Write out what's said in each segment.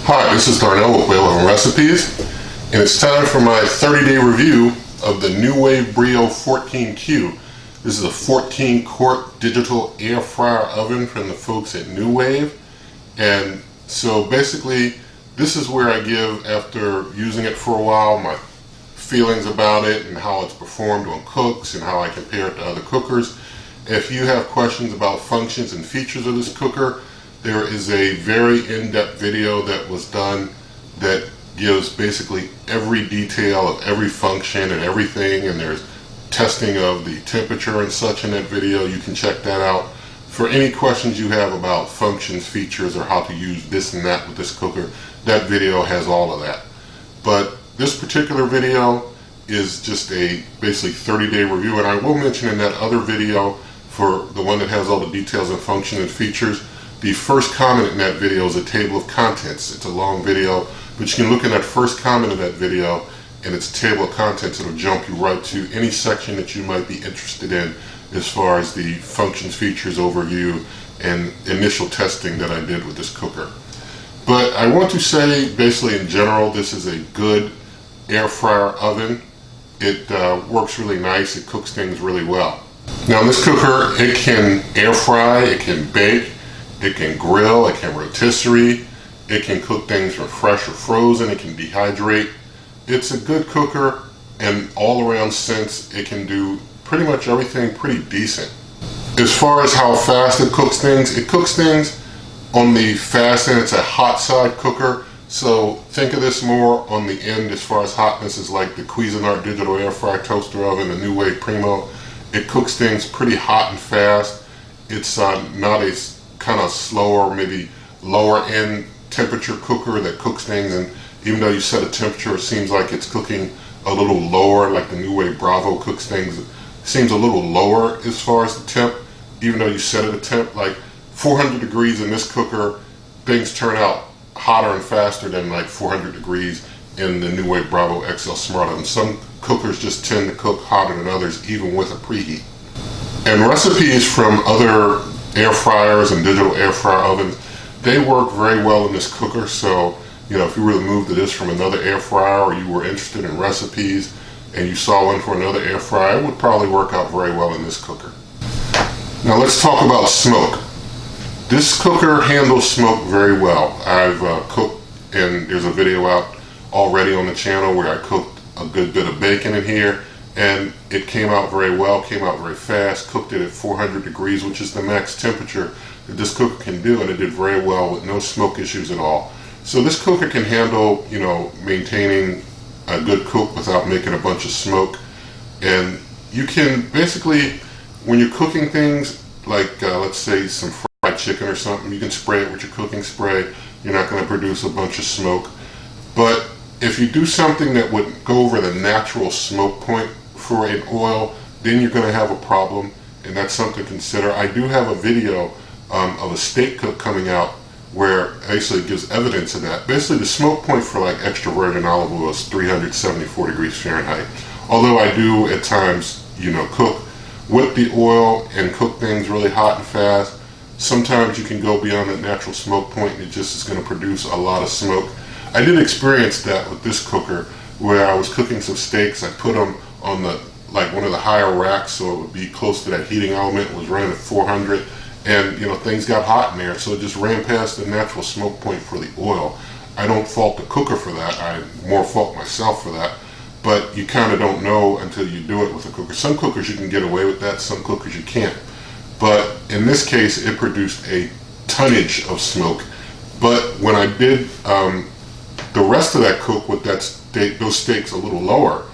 Hi, this is Darnell with Whale Oven Recipes, and it's time for my 30-day review of the NuWave Brio 14Q. This is a 14-quart digital air fryer oven from the folks at NuWave. And so basically, this is where I give, after using it for a while, my feelings about it and how it's performed on cooks and how I compare it to other cookers. If you have questions about functions and features of this cooker, there is a very in-depth video that was done that gives basically every detail of every function and everything, and there's testing of the temperature and such in that video. You can check that out. For any questions you have about functions, features, or how to use this and that with this cooker, that video has all of that. But this particular video is just a basically 30-day review, and I will mention in that other video, for the one that has all the details and functions and features, the first comment in that video is a table of contents. It's a long video, but you can look in that first comment of that video and it's a table of contents. It'll jump you right to any section that you might be interested in as far as the functions, features, overview, and initial testing that I did with this cooker. But I want to say, basically in general, this is a good air fryer oven. It works really nice. It cooks things really well. Now in this cooker, it can air fry, it can bake, it can grill, it can rotisserie, it can cook things from fresh or frozen, it can dehydrate. It's a good cooker, and all around sense it can do pretty much everything pretty decent. As far as how fast it cooks things on the fast end. It's a hot side cooker, so think of this more on the end as far as hotness is like the Cuisinart digital air fryer toaster oven, the NuWave Primo. It cooks things pretty hot and fast. It's not a kind of slower, maybe lower end temperature cooker that cooks things, and even though you set a temperature, it seems like it's cooking a little lower, like the NuWave Bravo cooks things. It seems a little lower as far as the temp, even though you set it a temp. Like 400 degrees in this cooker, things turn out hotter and faster than like 400 degrees in the NuWave Bravo XL Smart Oven. Some cookers just tend to cook hotter than others, even with a preheat. And recipes from other air fryers and digital air fryer ovens, they work very well in this cooker. So, you know, if you were to move to this from another air fryer, or you were interested in recipes and you saw one for another air fryer, it would probably work out very well in this cooker. Now let's talk about smoke. This cooker handles smoke very well. I've cooked, and there's a video out already on the channel where I cooked a good bit of bacon in here, and it came out very well, came out very fast. Cooked it at 400 degrees, which is the max temperature that this cooker can do, and it did very well with no smoke issues at all. So this cooker can handle, you know, maintaining a good cook without making a bunch of smoke. And you can basically, when you're cooking things like let's say some fried chicken or something, you can spray it with your cooking spray. You're not going to produce a bunch of smoke. But if you do something that would go over the natural smoke point for an oil, then you're going to have a problem, and that's something to consider. I do have a video of a steak cook coming out where actually it gives evidence of that. Basically, the smoke point for like extra virgin olive oil is 374 degrees Fahrenheit. Although I do at times, you know, cook with the oil and cook things really hot and fast, sometimes you can go beyond that natural smoke point and it just is going to produce a lot of smoke. I did experience that with this cooker, where I was cooking some steaks. I put them on the one of the higher racks so it would be close to that heating element. It was running at 400, and you know, things got hot in there, so it just ran past the natural smoke point for the oil. I don't fault the cooker for that. I more fault myself for that. But you kind of don't know until you do it with a cooker. Some cookers you can get away with that, some cookers you can't. But in this case, it produced a tonnage of smoke. But when I did the rest of that cook with that steak, those steaks a little lower,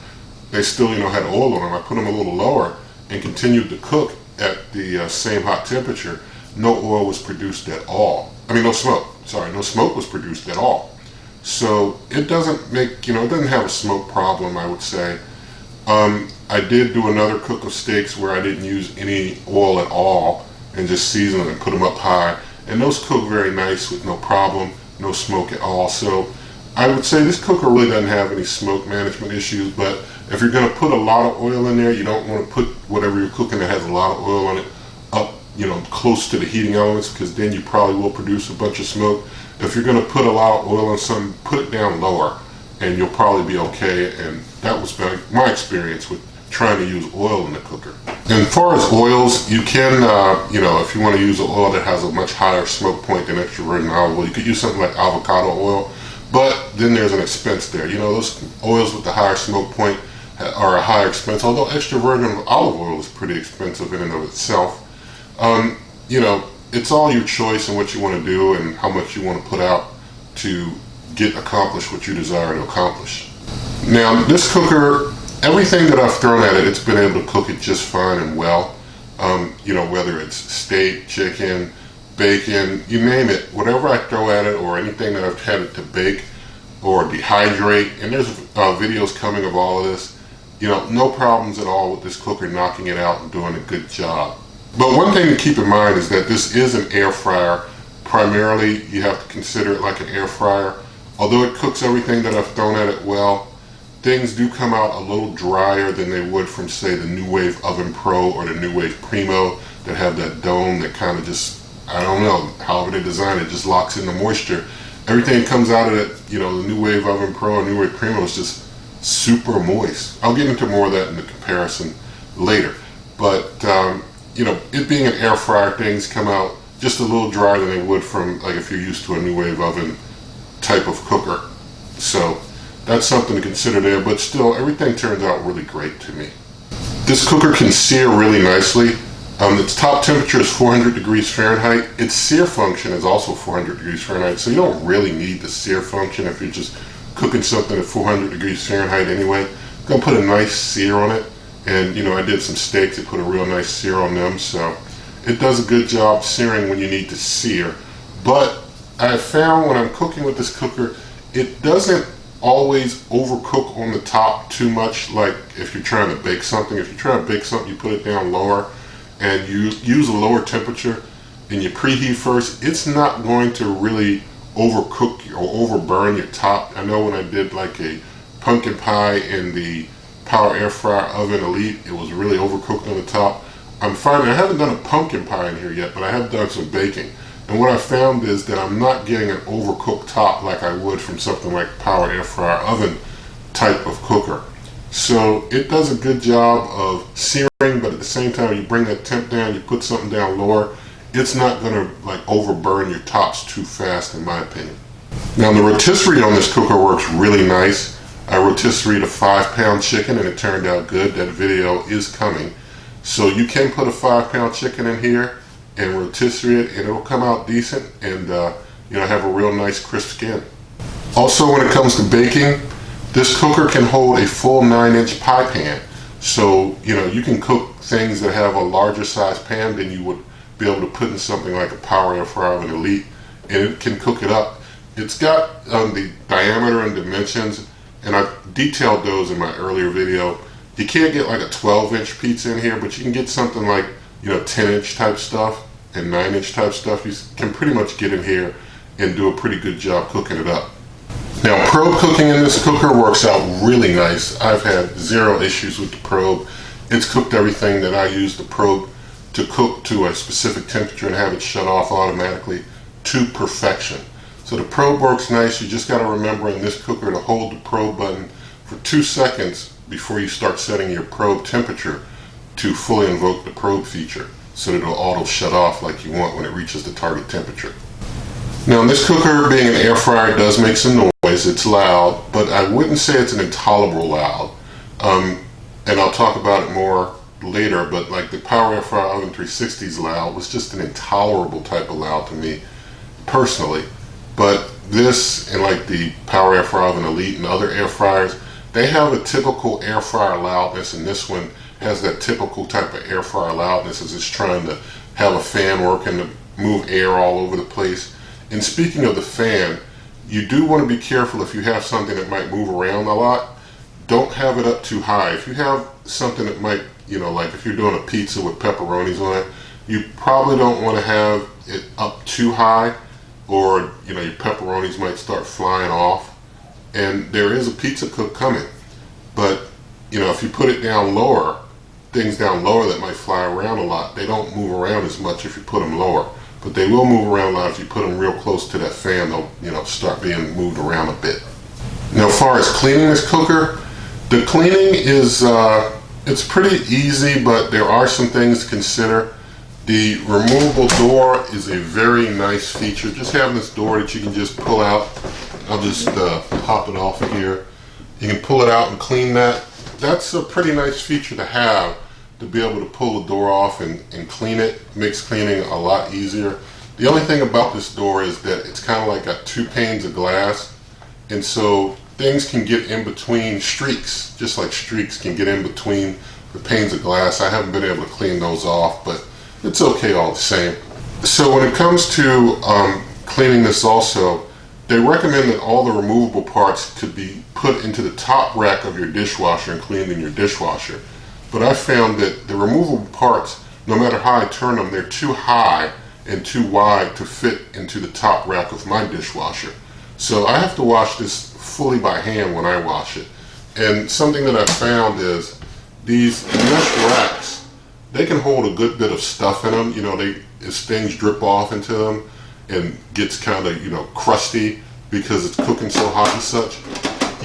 they still, you know, had oil on them. I put them a little lower and continued to cook at the same hot temperature. No oil was produced at all. I mean, no smoke. Sorry, no smoke was produced at all. So it doesn't make, you know, it doesn't have a smoke problem, I would say. I did do another cook of steaks where I didn't use any oil at all and just season them and put them up high. And those cook very nice with no problem, no smoke at all. So I would say this cooker really doesn't have any smoke management issues, but if you're going to put a lot of oil in there, you don't want to put whatever you're cooking that has a lot of oil on it up, you know, close to the heating elements, because then you probably will produce a bunch of smoke. if you're going to put a lot of oil on something, put it down lower and you'll probably be okay. And that was my experience with trying to use oil in the cooker. And as far as oils, you can, if you want to use an oil that has a much higher smoke point than extra virgin olive oil, you could use something like avocado oil, but then there's an expense there. Those oils with the higher smoke point are a higher expense, although extra virgin olive oil is pretty expensive in and of itself. It's all your choice and what you want to do and how much you want to put out to accomplish what you desire to accomplish. Now, this cooker, everything that I've thrown at it, it's been able to cook it just fine and well. Whether it's steak, chicken, bacon, you name it, whatever I throw at it or anything that I've had it to bake or dehydrate, and there's videos coming of all of this, no problems at all with this cooker knocking it out and doing a good job. But one thing to keep in mind is that this is an air fryer. Primarily, you have to consider it like an air fryer. Although it cooks everything that I've thrown at it well, things do come out a little drier than they would from, say, the NuWave Oven Pro or the NuWave Primo that have that dome that kind of just, I don't know, however they design it, just locks in the moisture. Everything that comes out of it, the NuWave Oven Pro and NuWave Primo is just super moist. I'll get into more of that in the comparison later. But, it being an air fryer, things come out just a little drier than they would from, like, if you're used to a NuWave oven type of cooker. So that's something to consider there, but still, everything turns out really great to me. This cooker can sear really nicely. Its top temperature is 400 degrees Fahrenheit. Its sear function is also 400 degrees Fahrenheit, so you don't really need the sear function if you're just cooking something at 400 degrees Fahrenheit anyway. I'm going to put a nice sear on it, and I did some steaks that put a real nice sear on them, so it does a good job searing when you need to sear. But I found when I'm cooking with this cooker, it doesn't always overcook on the top too much. Like if you're trying to bake something, you put it down lower and you use a lower temperature and you preheat first, it's not going to really overcook or overburn your top. I know when I did like a pumpkin pie in the Power Air Fryer Oven Elite, it was really overcooked on the top. I'm finding, I haven't done a pumpkin pie in here yet, but I have done some baking. And what I found is that I'm not getting an overcooked top like I would from something like Power Air Fryer Oven type of cooker. So it does a good job of searing, but at the same time you bring that temp down, you put something down lower, it's not going to like overburn your tops too fast in my opinion. Now the rotisserie on this cooker works really nice. I rotisseried a 5-pound chicken and it turned out good. That video is coming. So you can put a 5-pound chicken in here and rotisserie it and it'll come out decent and have a real nice crisp skin. Also, when it comes to baking, this cooker can hold a full 9-inch pie pan. So you can cook things that have a larger size pan than you would be able to put in something like a Power Air Fryer Oven Elite, and it can cook it up. It's got the diameter and dimensions, and I detailed those in my earlier video. You can't get like a 12-inch pizza in here, but you can get something like 10-inch type stuff and 9-inch type stuff. You can pretty much get in here and do a pretty good job cooking it up. Now, probe cooking in this cooker works out really nice. I've had zero issues with the probe. It's cooked everything that I use the probe to cook to a specific temperature and have it shut off automatically to perfection. So the probe works nice. You just got to remember in this cooker to hold the probe button for 2 seconds before you start setting your probe temperature to fully invoke the probe feature so that it'll auto shut off like you want when it reaches the target temperature. Now, this cooker, being an air fryer, does make some noise. It's loud, but I wouldn't say it's an intolerable loud. And I'll talk about it more later, but like the Power Air Fryer Oven 360's loud was just an intolerable type of loud to me personally. But this and like the Power Air Fryer Oven Elite and other air fryers, they have a typical air fryer loudness, and this one has that typical type of air fryer loudness as it's trying to have a fan working to move air all over the place. And speaking of the fan, you do want to be careful if you have something that might move around a lot. Don't have it up too high. If you have something that might, like if you're doing a pizza with pepperonis on it, you probably don't want to have it up too high, or your pepperonis might start flying off. And there is a pizza cook coming, but if you put it down lower, things down lower that might fly around a lot, they don't move around as much if you put them lower. but they will move around a lot. If you put them real close to that fan, they'll, you know, start being moved around a bit. Now, as far as cleaning this cooker, the cleaning is it's pretty easy, but there are some things to consider. The removable door is a very nice feature. Just having this door that you can just pull out. I'll just pop it off of here. You can pull it out and clean that. That's a pretty nice feature to have, to be able to pull the door off and clean it. Makes cleaning a lot easier. The only thing about this door is that it's kind of like got two panes of glass, and so things can get in between streaks, just like streaks can get in between the panes of glass. I haven't been able to clean those off, but it's okay all the same. So when it comes to cleaning this also, they recommend that all the removable parts could be put into the top rack of your dishwasher and cleaned in your dishwasher. But I found that the removable parts, no matter how I turn them, they're too high and too wide to fit into the top rack of my dishwasher. So I have to wash this fully by hand when I wash it. And something that I found is these mesh racks, they can hold a good bit of stuff in them. You know, as things drip off into them and gets kind of, you know, crusty because it's cooking so hot and such,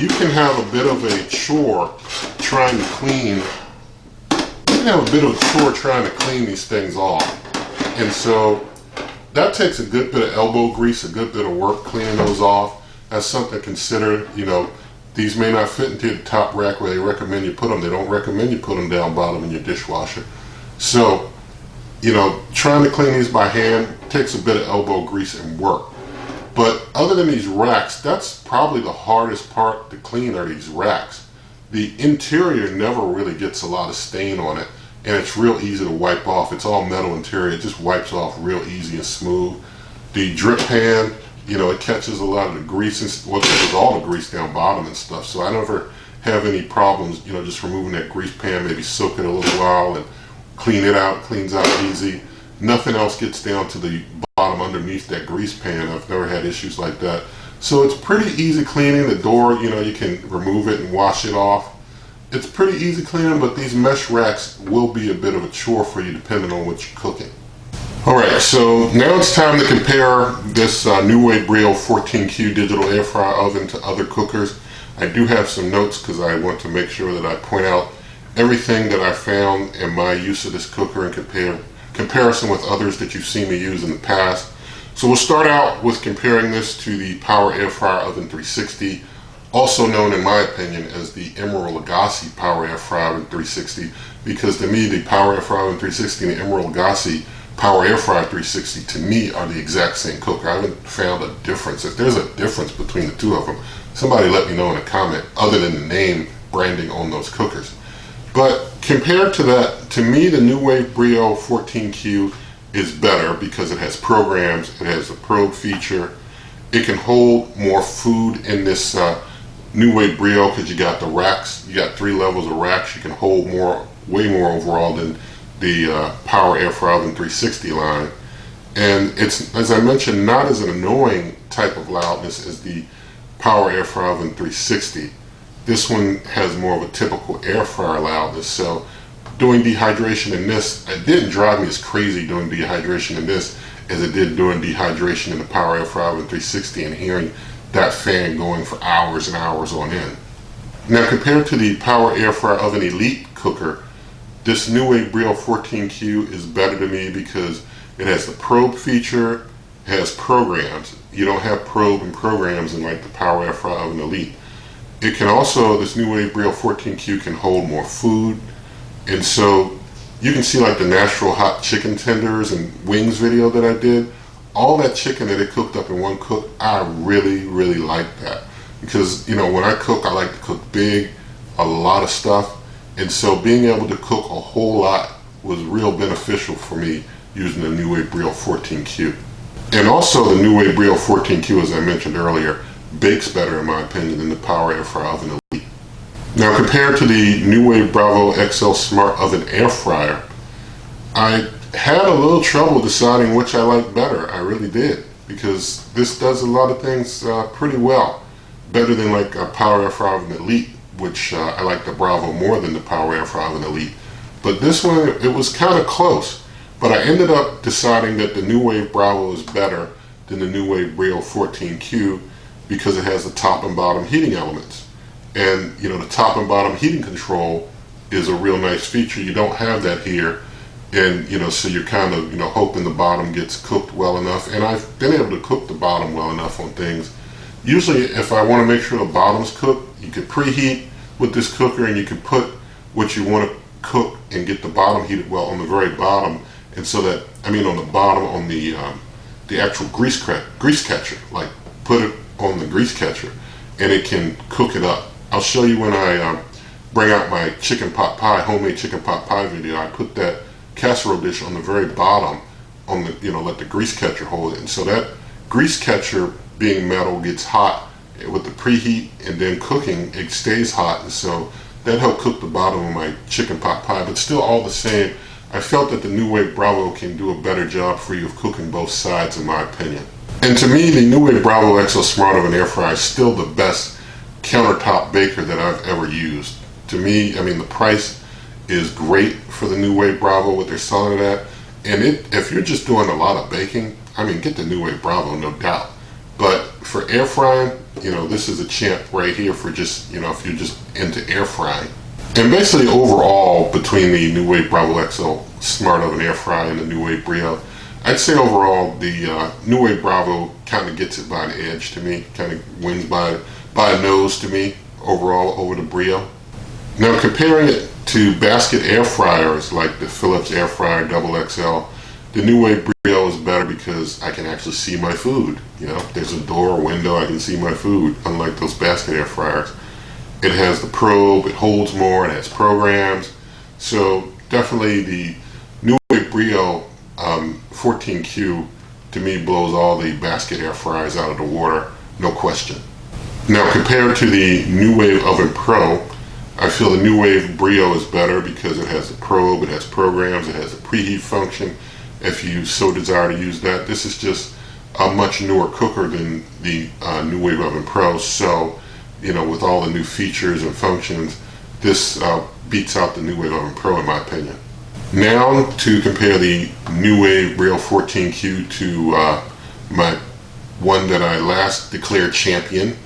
you can have a bit of a chore trying to clean. You can have a bit of a chore trying to clean these things off. And so that takes a good bit of elbow grease, a good bit of work cleaning those off. That's something to consider. You know, these may not fit into the top rack where they recommend you put them. They don't recommend you put them down bottom in your dishwasher. So, you know, trying to clean these by hand takes a bit of elbow grease and work. But other than these racks, that's probably the hardest part to clean, are these racks. The interior never really gets a lot of stain on it, and it's real easy to wipe off. It's all metal interior. It just wipes off real easy and smooth. The drip pan, you know, it catches a lot of the grease, and well, there's all the grease down bottom and stuff. So I never have any problems, you know, just removing that grease pan, maybe soak it a little while and clean it out. It cleans out easy. Nothing else gets down to the bottom underneath that grease pan. I've never had issues like that. So it's pretty easy cleaning. The door, you know, you can remove it and wash it off. It's pretty easy cleaning, but these mesh racks will be a bit of a chore for you depending on what you're cooking. Alright, so now it's time to compare this NuWave Brio 14Q digital air fryer oven to other cookers. I do have some notes because I want to make sure that I point out everything that I found in my use of this cooker and comparison with others that you've seen me use in the past. So we'll start out with comparing this to the Power Air Fryer Oven 360, also known in my opinion as the Emeril Lagasse Power Air Fryer Oven 360, because to me the Power Air Fryer Oven 360 and the Emeril Lagasse Power Air Fryer 360 to me are the exact same cooker. I haven't found a difference. If there's a difference between the two of them, somebody let me know in a comment other than the name branding on those cookers. But compared to that, to me the NuWave Brio 14Q is better because it has programs, it has a probe feature, it can hold more food in this NuWave Brio because you got the racks, you got 3 levels of racks, you can hold more, way more overall than the Power Air Fryer Oven 360 line. And it's, as I mentioned, not as an annoying type of loudness as the Power Air Fryer Oven 360. This one has more of a typical air fryer loudness. So doing dehydration in this, it didn't drive me as crazy doing dehydration in this as it did doing dehydration in the Power Air Fryer Oven 360 and hearing that fan going for hours and hours on end. Now compared to the Power Air Fryer Oven Elite cooker, this NuWave Brio 14Q is better to me because it has the probe feature, it has programs. You don't have probe and programs in like the Power Air Fryer Oven Elite. It can also, this NuWave Brio 14Q can hold more food, and so you can see like the natural hot chicken tenders and wings video that I did. All that chicken that it cooked up in one cook, I really like that, because you know when I cook, I like to cook big, a lot of stuff, and so being able to cook a whole lot was real beneficial for me using the NuWave Brio 14Q. And also the NuWave Brio 14Q, as I mentioned earlier, bakes better in my opinion than the Power Air Fryer Oven Elite. Now compared to the NuWave Bravo XL Smart Oven Air Fryer, I had a little trouble deciding which I liked better. I really did, because this does a lot of things pretty well, better than like a Power Air Fryer Oven Elite, which I like the Bravo more than the Power Air Fryer Oven Elite. But this one, it was kind of close. But I ended up deciding that the NuWave Bravo is better than the NuWave Brio 14Q because it has the top and bottom heating elements. And you know, the top and bottom heating control is a real nice feature. You don't have that here. And you know, so you're kind of, you know, hoping the bottom gets cooked well enough. And I've been able to cook the bottom well enough on things. Usually if I want to make sure the bottom's cooked, you could preheat with this cooker and you can put what you want to cook and get the bottom heated well on the very bottom. And so that, I mean on the bottom, on the actual grease catcher, like put it on the grease catcher and it can cook it up. I'll show you when I bring out my chicken pot pie, homemade chicken pot pie video. I put that casserole dish on the very bottom on the, you know, let the grease catcher hold it. And so that grease catcher being metal gets hot with the preheat and then cooking, it stays hot. And so that helped cook the bottom of my chicken pot pie. But still all the same, I felt that the NuWave Bravo can do a better job for you of cooking both sides, in my opinion. And to me, the NuWave Bravo XL Smart Oven Air Fryer is still the best countertop baker that I've ever used. To me, I mean, the price is great for the NuWave Bravo, what they're selling it at. And if you're just doing a lot of baking, I mean, get the NuWave Bravo, no doubt. But for air frying, you know, this is a champ right here for just, you know, if you're just into air frying. And basically overall, between the NuWave Bravo XL Smart Oven Air Fryer and the NuWave Brio, I'd say overall the NuWave Bravo kind of gets it by the edge to me, kind of wins by a nose to me overall over the Brio. Now comparing it to basket air fryers like the Philips Air Fryer Double XL, the NuWave Brio is better because I can actually see my food. You know, there's a door or window, I can see my food, unlike those basket air fryers. It has the probe, it holds more, it has programs. So definitely the NuWave Brio 14Q to me blows all the basket air fryers out of the water, no question. Now compared to the NuWave Oven Pro, I feel the NuWave Brio is better because it has the probe, it has programs, it has a preheat function if you so desire to use that. This is just a much newer cooker than the NuWave Oven Pro, so you know, with all the new features and functions, this beats out the NuWave Oven Pro in my opinion. Now to compare the NuWave Brio 14Q to my one that I last declared champion,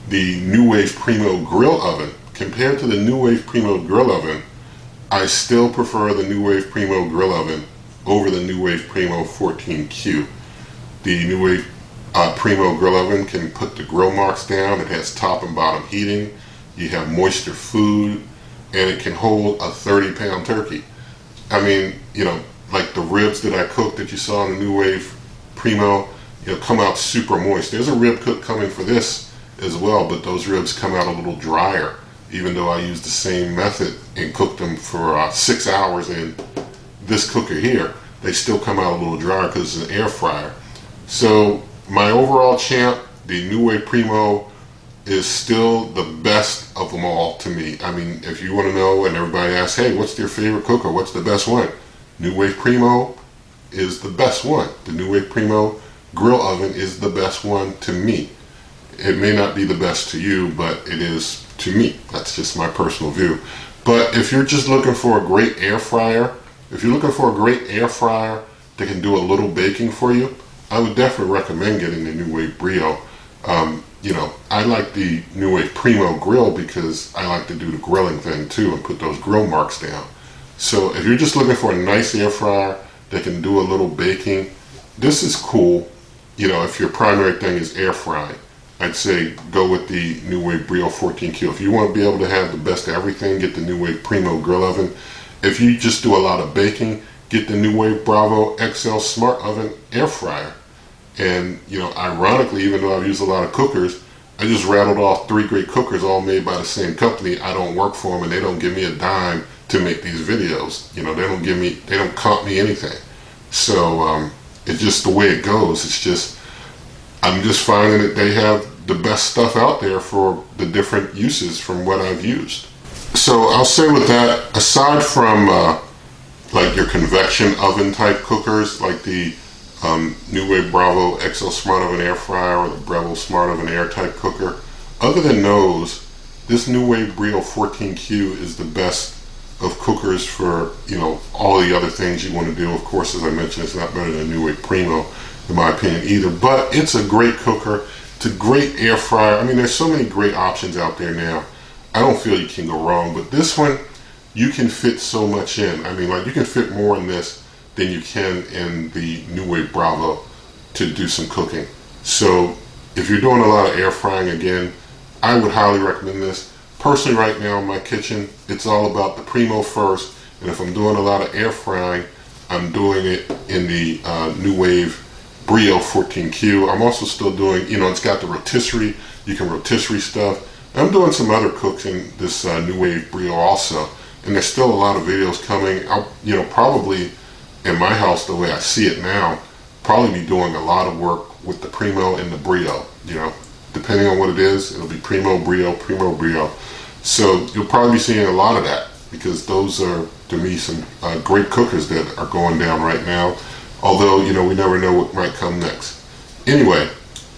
the NuWave Primo Grill Oven. Compared to the NuWave Primo Grill Oven, I still prefer the NuWave Primo Grill Oven over the NuWave Primo 14Q. The NuWave Primo Grill Oven can put the grill marks down, it has top and bottom heating, you have moisture food, and it can hold a 30-pound turkey. I mean, you know, like the ribs that I cooked that you saw in the NuWave Primo, you know, come out super moist. There's a rib cook coming for this as well, but those ribs come out a little drier, even though I used the same method and cooked them for 6 hours in this cooker here. They still come out a little drier because it's an air fryer. So my overall champ, the NuWave Primo, is still the best of them all to me. I mean, if you want to know and everybody asks, hey, what's their favorite cooker? What's the best one? NuWave Primo is the best one. The NuWave Primo Grill Oven is the best one to me. It may not be the best to you, but it is to me. That's just my personal view. But if you're just looking for a great air fryer, if you're looking for a great air fryer that can do a little baking for you, I would definitely recommend getting the NuWave Brio. You know, I like the NuWave Primo grill because I like to do the grilling thing too and put those grill marks down. So if you're just looking for a nice air fryer that can do a little baking, this is cool. You know, if your primary thing is air frying, I'd say go with the NuWave Brio 14Q. If you want to be able to have the best of everything, get the NuWave Primo Grill Oven. If you just do a lot of baking, get the NuWave Bravo XL Smart Oven Air Fryer. And, you know, ironically, even though I've used a lot of cookers, I just rattled off 3 great cookers all made by the same company. I don't work for them and they don't give me a dime to make these videos. You know, they don't comp me anything. So it's just the way it goes. It's just, I'm just finding that they have the best stuff out there for the different uses from what I've used. So I'll say with that, aside from like your convection oven type cookers like the NuWave Bravo XL Smart Oven Air Fryer or the Breville Smart Oven Air type cooker, other than those, this NuWave Brio 14Q is the best of cookers for, you know, all the other things you want to do. Of course, as I mentioned, it's not better than NuWave Primo, in my opinion, either. But it's a great cooker. It's a great air fryer. I mean, there's so many great options out there now. I don't feel you can go wrong. But this one, you can fit so much in. I mean, like, you can fit more in this than you can in the NuWave Bravo to do some cooking. So if you're doing a lot of air frying, again, I would highly recommend this. Personally, right now in my kitchen, it's all about the Primo first, and if I'm doing a lot of air frying, I'm doing it in the NuWave Brio 14Q. I'm also still doing, you know, it's got the rotisserie, you can rotisserie stuff. I'm doing some other cooks in this NuWave Brio also, and there's still a lot of videos coming. I'll, you know, probably in my house, the way I see it now, probably be doing a lot of work with the Primo and the Brio, you know. Depending on what it is, it'll be Primo, Brio, Primo, Brio. So you'll probably be seeing a lot of that, because those are, to me, some great cookers that are going down right now. Although, you know, we never know what might come next. Anyway,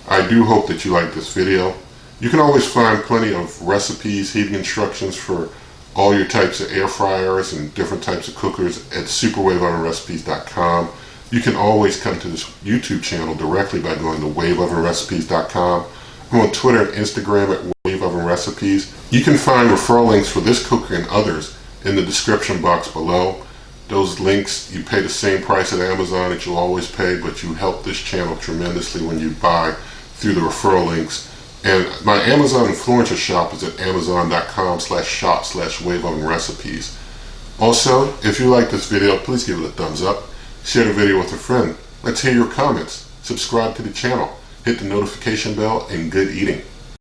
I do hope that you like this video. You can always find plenty of recipes, heating instructions for all your types of air fryers and different types of cookers at superwaveovenrecipes.com. You can always come to this YouTube channel directly by going to waveovenrecipes.com. I'm on Twitter and Instagram at Wave Oven Recipes. You can find referral links for this cooker and others in the description box below. Those links, you pay the same price at Amazon that you'll always pay, but you help this channel tremendously when you buy through the referral links. And my Amazon influencer shop is at amazon.com/shop/waveovenrecipes. Also, if you like this video, please give it a thumbs up. Share the video with a friend. Let's hear your comments. Subscribe to the channel. Hit the notification bell, and good eating.